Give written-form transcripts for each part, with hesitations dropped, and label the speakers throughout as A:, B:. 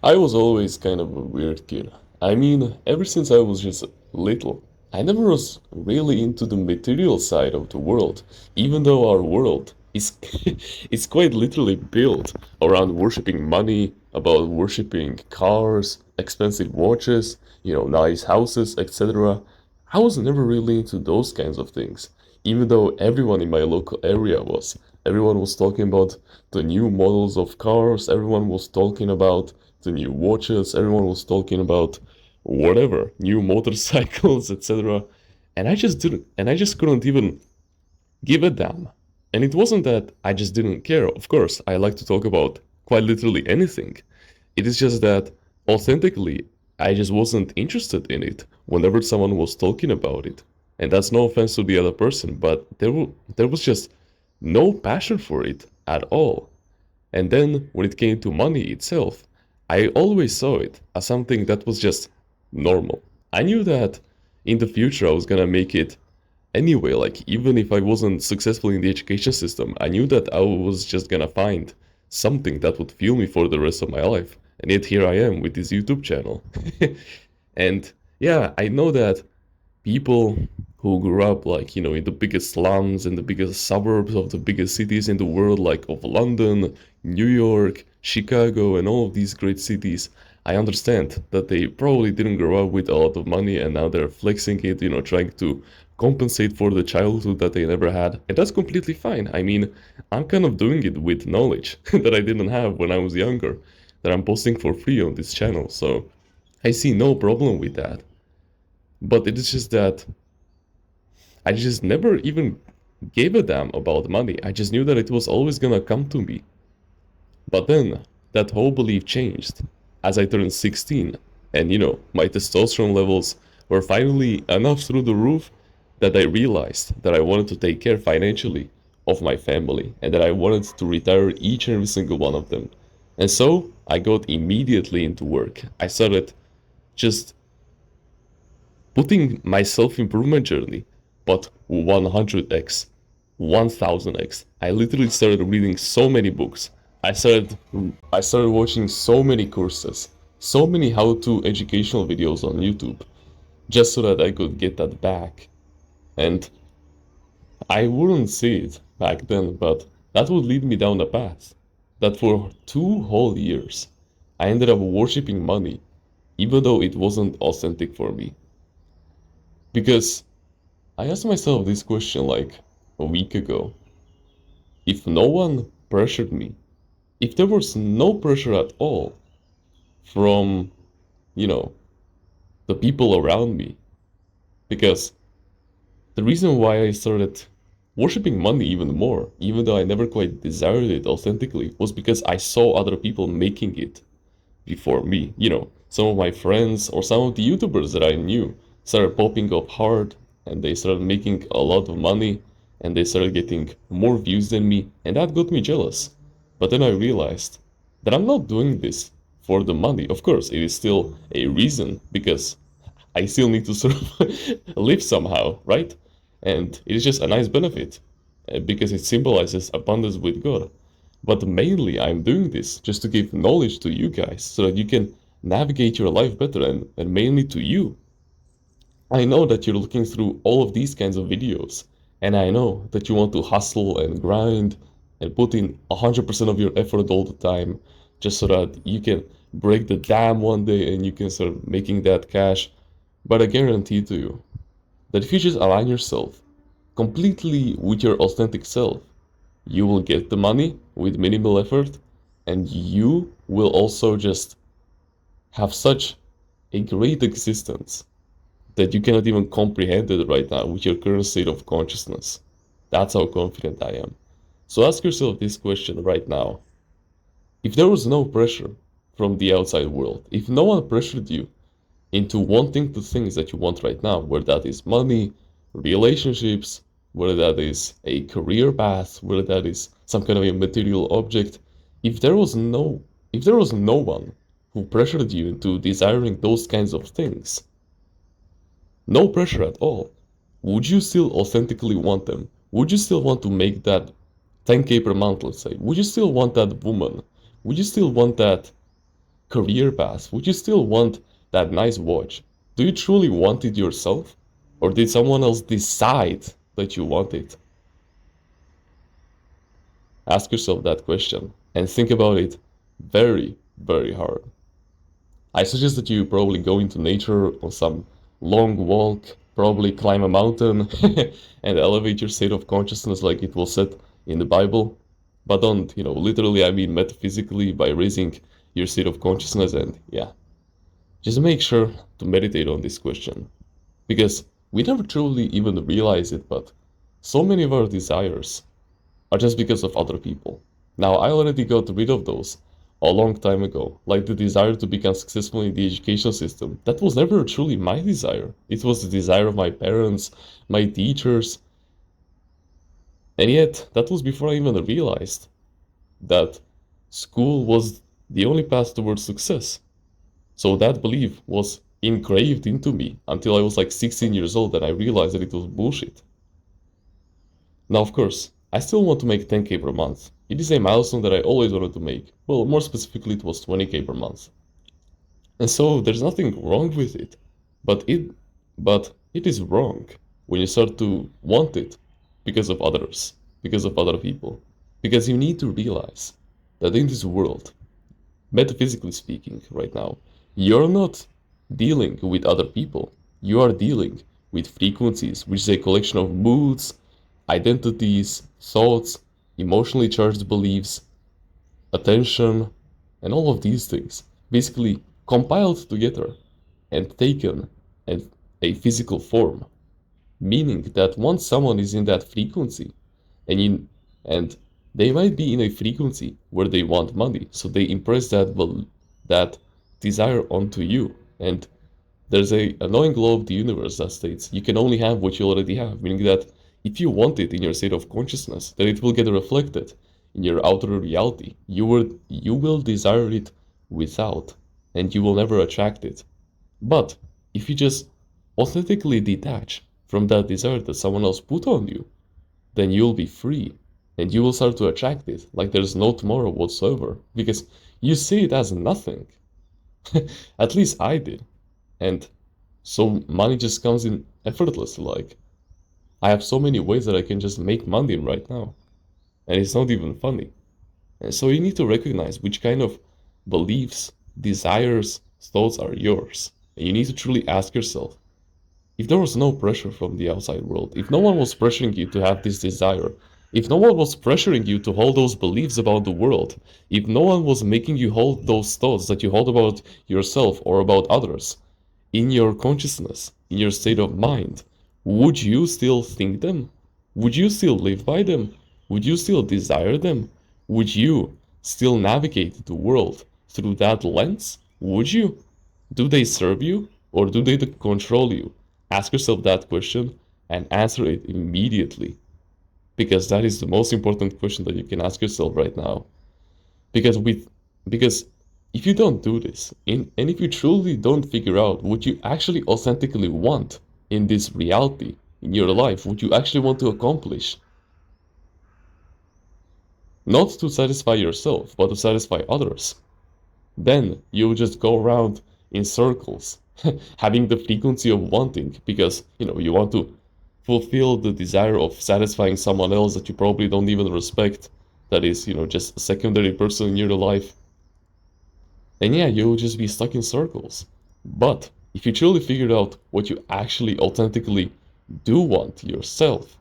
A: I was always kind of a weird kid. I mean, ever since I was just little, I never was really into the material side of the world, even though our world is is quite literally built around worshipping money, about worshipping cars, expensive watches, nice houses, etc. I was never really into those kinds of things, even though everyone in my local area was. Everyone was talking about the new models of cars, everyone was talking about the new watches, everyone was talking about whatever, new motorcycles, etc. And I just couldn't even give a damn. And it wasn't that I just didn't care. Of course, I like to talk about quite literally anything. It is just that authentically, I just wasn't interested in it whenever someone was talking about it. And that's no offense to the other person, but there was just no passion for it at all. And then when it came to money itself, I always saw it as something that was just normal. I knew that in the future I was gonna make it anyway, like even if I wasn't successful in the education system, I knew that I was just gonna find something that would fuel me for the rest of my life. And yet here I am with this YouTube channel. And yeah, I know that people who grew up like in the biggest slums and the biggest suburbs of the biggest cities in the world, like of London, New York, Chicago, and all of these great cities, I understand that they probably didn't grow up with a lot of money and now they're flexing it, trying to compensate for the childhood that they never had, and that's completely fine. I mean, I'm kind of doing it with knowledge that I didn't have when I was younger, that I'm posting for free on this channel, so I see no problem with that. But it is just that I just never even gave a damn about money. I just knew that it was always gonna come to me. But then that whole belief changed as I turned 16, and my testosterone levels were finally enough through the roof that I realized that I wanted to take care financially of my family and that I wanted to retire each and every single one of them. And so I got immediately into work. I started just putting my self improvement journey, but 100x, 1000x. I literally started reading so many books. I started I started watching so many courses, so many how-to educational videos on YouTube, just so that I could get that back. And I wouldn't see it back then, but that would lead me down a path that for 2 whole years I ended up worshipping money, even though it wasn't authentic for me. Because I asked myself this question like a week ago. If no one pressured me, if there was no pressure at all from, you know, the people around me, because the reason why I started worshipping money even more, even though I never quite desired it authentically, was because I saw other people making it before me. Some of my friends or some of the YouTubers that I knew started popping up hard and they started making a lot of money and they started getting more views than me, and that got me jealous. But then I realized that I'm not doing this for the money. Of course, it is still a reason because I still need to sort of live somehow, right? And it is just a nice benefit because it symbolizes abundance with God. But mainly, I'm doing this just to give knowledge to you guys so that you can navigate your life better, and mainly to you. I know that you're looking through all of these kinds of videos, and I know that you want to hustle and grind and put in 100% of your effort all the time just so that you can break the dam one day and you can start making that cash. But I guarantee to you that if you just align yourself completely with your authentic self, you will get the money with minimal effort, and you will also just have such a great existence that you cannot even comprehend it right now with your current state of consciousness. That's how confident I am. So ask yourself this question right now. If there was no pressure from the outside world, if no one pressured you into wanting the things that you want right now, whether that is money, relationships, whether that is a career path, whether that is some kind of a material object, if there was no if there was no one who pressured you into desiring those kinds of things, no pressure at all, would you still authentically want them? Would you still want to make that 10K per month, let's say? Would you still want that woman? Would you still want that career path? Would you still want that nice watch? Do you truly want it yourself? Or did someone else decide that you want it? Ask yourself that question and think about it very, very hard. I suggest that you probably go into nature on some long walk, probably climb a mountain and elevate your state of consciousness like it was said in the Bible. But don't, literally, I mean metaphysically by raising your state of consciousness and yeah. Just make sure to meditate on this question. Because we never truly even realize it, but so many of our desires are just because of other people. Now, I already got rid of those a long time ago, like the desire to become successful in the education system. That was never truly my desire. It was the desire of my parents, my teachers, and yet that was before I even realized that school was the only path towards success. So that belief was engraved into me until I was like 16 years old and I realized that it was bullshit. Now, of course, I still want to make 10k per month. It is a milestone that I always wanted to make. Well, more specifically, it was 20k per month. And so there's nothing wrong with it. But it is wrong when you start to want it because of others, because of other people. Because you need to realize that in this world, metaphysically speaking, right now, you're not dealing with other people. You are dealing with frequencies, which is a collection of moods, identities, thoughts, emotionally charged beliefs, attention, and all of these things basically compiled together and taken in a physical form. Meaning that once someone is in that frequency and they might be in a frequency where they want money, so they impress that desire onto you. And there's a annoying law of the universe that states you can only have what you already have, meaning that if you want it in your state of consciousness, then it will get reflected in your outer reality. You will desire it without, and you will never attract it. But if you just authentically detach from that desire that someone else put on you, then you'll be free and you will start to attract it like there's no tomorrow whatsoever because you see it as nothing. At least I did. And so money just comes in effortlessly. Like, I have so many ways that I can just make money right now. And it's not even funny. And so you need to recognize which kind of beliefs, desires, thoughts are yours. And you need to truly ask yourself, if there was no pressure from the outside world, if no one was pressuring you to have this desire, if no one was pressuring you to hold those beliefs about the world, if no one was making you hold those thoughts that you hold about yourself or about others, in your consciousness, in your state of mind, would you still think them? Would you still live by them? Would you still desire them? Would you still navigate the world through that lens? Would you? Do they serve you or do they control you? Ask yourself that question and answer it immediately. Because that is the most important question that you can ask yourself right now. Because with because if you don't do this, and if you truly don't figure out what you actually authentically want in this reality, in your life, what you actually want to accomplish, not to satisfy yourself, but to satisfy others, then you'll just go around in circles, having the frequency of wanting, because, you want to fulfill the desire of satisfying someone else that you probably don't even respect, that is, just a secondary person in your life. And yeah, you'll just be stuck in circles. But if you truly figured out what you actually authentically do want yourself,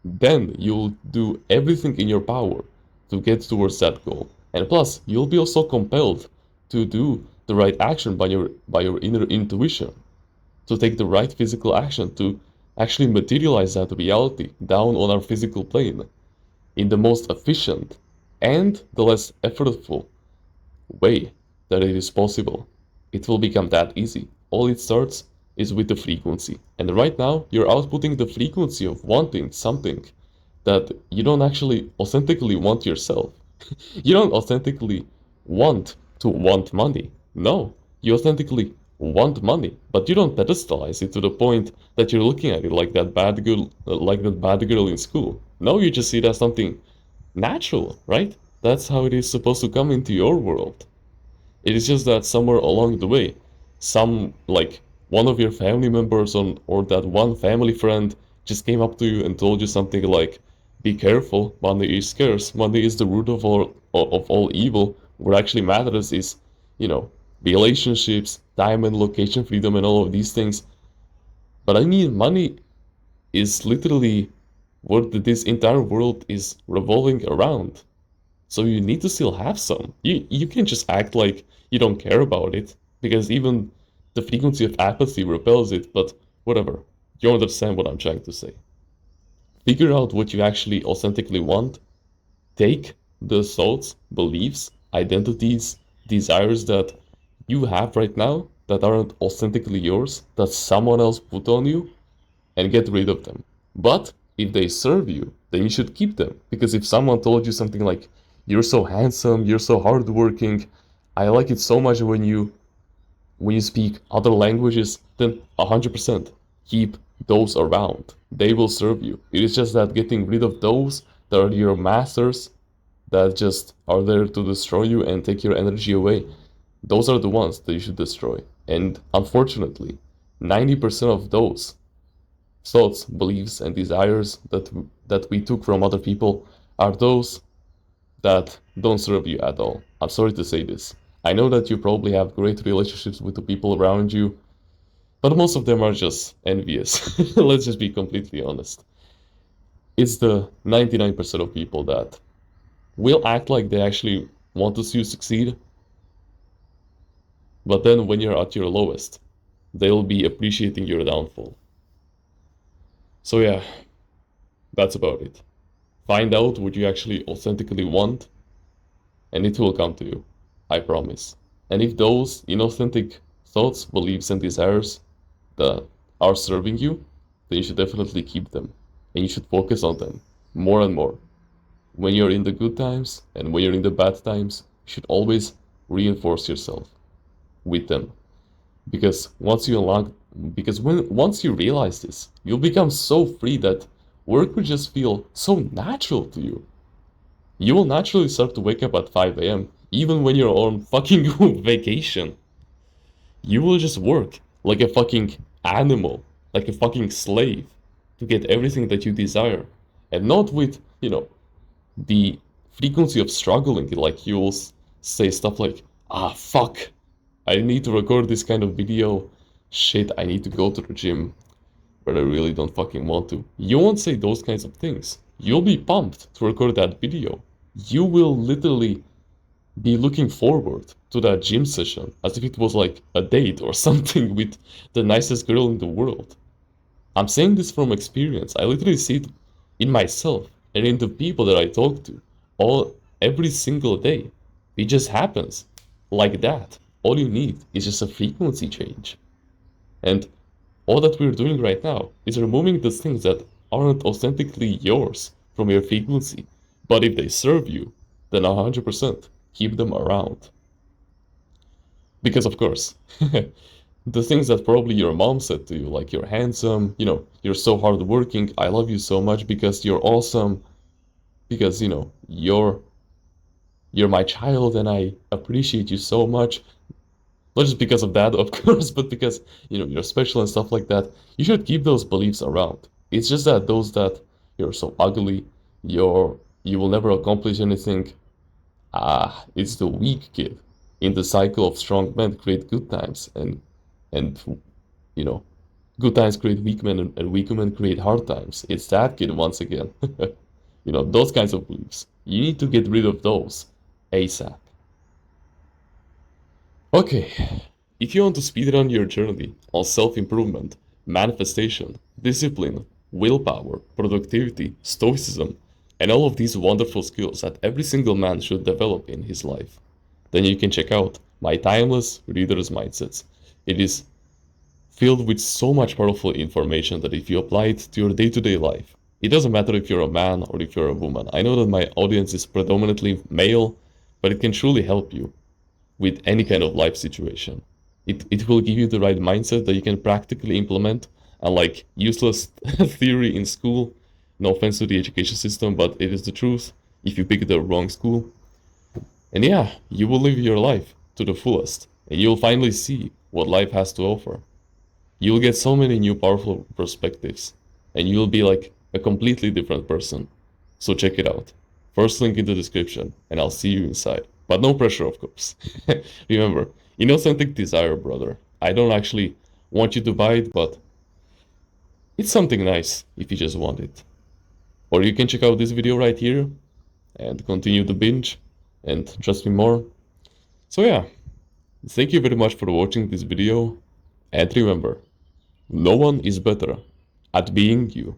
A: then you'll do everything in your power to get towards that goal. And plus, you'll be also compelled to do the right action by your inner intuition, to take the right physical action to actually materialize that reality down on our physical plane in the most efficient and the less effortful way that it is possible. It will become that easy. All it starts is with the frequency. And right now, you're outputting the frequency of wanting something that you don't actually authentically want yourself. You don't authentically want to want money. No, you authentically want money, but you don't pedestalize it to the point that you're looking at it like that bad girl in school. No, you just see it as something natural, right? That's how it is supposed to come into your world. It is just that somewhere along the way, some like one of your family members or that one family friend just came up to you and told you something like, "Be careful, money is scarce. Money is the root of all evil. What actually matters is, you know, relationships, time and location freedom, and all of these things." But I mean, money is literally what this entire world is revolving around. So you need to still have some. You can't just act like you don't care about it, because even the frequency of apathy repels it, but whatever. You understand what I'm trying to say. Figure out what you actually authentically want. Take the thoughts, beliefs, identities, desires that you have right now that aren't authentically yours, that someone else put on you, and get rid of them. But if they serve you, then you should keep them. Because if someone told you something like, "You're so handsome, you're so hardworking, I like it so much when you speak other languages," then 100% keep those around. They will serve you. It is just that getting rid of those that are your masters, that just are there to destroy you and take your energy away, those are the ones that you should destroy. And unfortunately, 90% of those thoughts, beliefs, and desires that we took from other people are those that don't serve you at all. I'm sorry to say this. I know that you probably have great relationships with the people around you, but most of them are just envious. Let's just be completely honest. It's the 99% of people that will act like they actually want to see you succeed, but then when you're at your lowest, they'll be appreciating your downfall. So yeah, that's about it. Find out what you actually authentically want, and it will come to you. I promise. And if those inauthentic thoughts, beliefs, and desires that are serving you, then you should definitely keep them. And you should focus on them more and more. When you're in the good times and when you're in the bad times, you should always reinforce yourself with them. Because once you realize this, you'll become so free that work will just feel so natural to you. You will naturally start to wake up at 5 a.m. even when you're on fucking vacation. You will just work like a fucking animal, like a fucking slave, to get everything that you desire. And not with, the frequency of struggling. Like you'll say stuff like, "Ah, fuck, I need to record this kind of video. Shit, I need to go to the gym, but I really don't fucking want to." You won't say those kinds of things. You'll be pumped to record that video. You will literally be looking forward to that gym session as if it was like a date or something with the nicest girl in the world. I'm saying this from experience. I literally see it in myself and in the people that I talk to every single day. It just happens like that. All you need is just a frequency change. And all that we're doing right now is removing the things that aren't authentically yours from your frequency. But if they serve you, then 100% keep them around. Because, of course, the things that probably your mom said to you, like "You're handsome, you're so hardworking, I love you so much because you're awesome, because, you're my child and I appreciate you so much." Not just because of that, of course, but because, you're special and stuff like that. You should keep those beliefs around. It's just that those that "You're so ugly, you will never accomplish anything," it's the weak kid in the cycle of strong men create good times, and you know, good times create weak men, and weak men create hard times. It's that kid once again. Those kinds of beliefs. You need to get rid of those ASAP. Okay, if you want to speedrun your journey on self-improvement, manifestation, discipline, willpower, productivity, stoicism, and all of these wonderful skills that every single man should develop in his life, then you can check out my timeless reader's mindsets. It is filled with so much powerful information that if you apply it to your day-to-day life, it doesn't matter if you're a man or if you're a woman. I know that my audience is predominantly male, but it can truly help you with any kind of life situation. It will give you the right mindset that you can practically implement, unlike useless theory in school. No offense to the education system, but it is the truth if you pick the wrong school. And yeah, you will live your life to the fullest, and you'll finally see what life has to offer. You'll get so many new powerful perspectives, and you'll be like a completely different person. So check it out. First link in the description, and I'll see you inside. But no pressure, of course. Remember, inauthentic desire, brother. I don't actually want you to buy it, but it's something nice if you just want it. Or you can check out this video right here and continue the binge and trust me more. So yeah, thank you very much for watching this video, and remember, no one is better at being you